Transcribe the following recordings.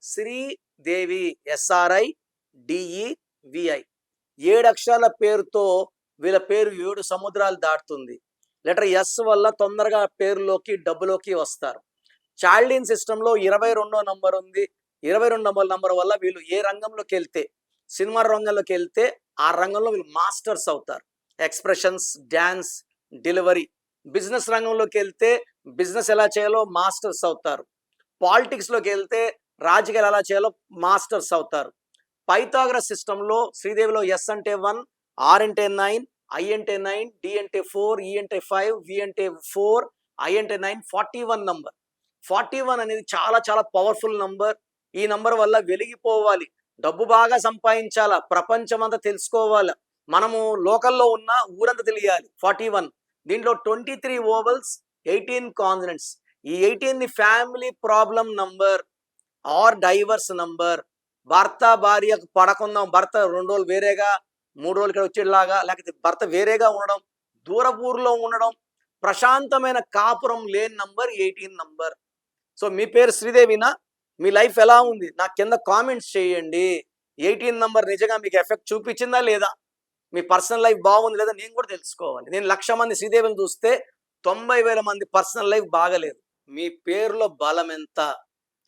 Sridevi, SRIDEVI. 7 అక్షరాల పేరుతో వీళ్ళ పేరు 7 సముద్రాలు దాటుతుంది. లెటర్ S వల్ల తొందరగా పేరులోకి డబ్బులోకి వస్తారు. చాల్డిన్ సిస్టంలో 22వ నంబర్ ఉంది. 22 నంబర్ వల్ల వీళ్ళు ఏ రంగంలోకి వెళ్తే, సినిమా రంగంలోకి వెళ్తే ఆ రంగంలో వీళ్ళు మాస్టర్స్ అవుతారు. Expressions, dance, delivery. బిజినెస్ రంగంలోకి వెళ్తే బిజినెస్ ఎలా చేయాలో మాస్టర్స్ అవుతారు. పాలిటిక్స్లోకి వెళ్తే రాజకీయాలు ఎలా చేయాలో మాస్టర్స్ అవుతారు. పైథాగరస్ సిస్టంలో శ్రీదేవిలో S అంటే 1, R అంటే 9, I అంటే 9, D అంటే 4, E అంటే 5, V అంటే 4, I అంటే 9, 41 నంబర్. 41 అనేది చాలా చాలా పవర్ఫుల్ నంబర్. ఈ నంబర్ వల్ల వెలిగిపోవాలి, డబ్బు బాగా సంపాదించాలా, ప్రపంచం అంతా తెలుసుకోవాలి, మనము లోకల్లో ఉన్న ఊరంతా తెలియాలి. 41 దీంట్లో 23 ఓవల్స్, 18 కాన్సనెంట్స్. ఈ 18ని family problem number or divorce number. భర్త భార్య పడకుందాం, భర్త 2 రోజులు వేరేగా, 3 రోజులు ఇక్కడ వచ్చేలాగా, లేకపోతే భర్త వేరేగా ఉండడం, దూరపూర్లో ఉండడం, ప్రశాంతమైన కాపురం లేని నంబర్ 18 నంబర్. సో మీ పేరు శ్రీదేవినా? మీ లైఫ్ ఎలా ఉంది? నాకు కింద కామెంట్స్ చేయండి. 18 నంబర్ నిజంగా మీకు ఎఫెక్ట్ చూపించిందా లేదా? మీ పర్సనల్ లైఫ్ బాగుంది లేదా నేను కూడా తెలుసుకోవాలి. నేను 1,00,000 మంది శ్రీదేవిని చూస్తే 90,000 మంది పర్సనల్ లైఫ్ బాగలేదు. మీ పేరులో బలం ఎంత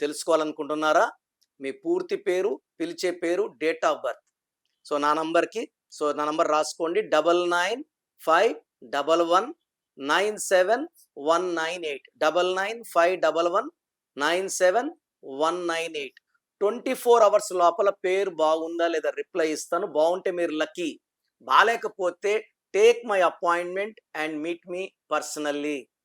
తెలుసుకోవాలనుకుంటున్నారా? మీ పూర్తి పేరు, పిలిచే పేరు, డేట్ ఆఫ్ బర్త్. సో నా నంబర్ రాసుకోండి. 9951197198. 9951197198. 24 అవర్స్ లోపల పేరు బాగుందా లేదా రిప్లై ఇస్తాను. బాగుంటే మీరు లక్కీ, బాలేకపోతే take my appointment and meet me personally.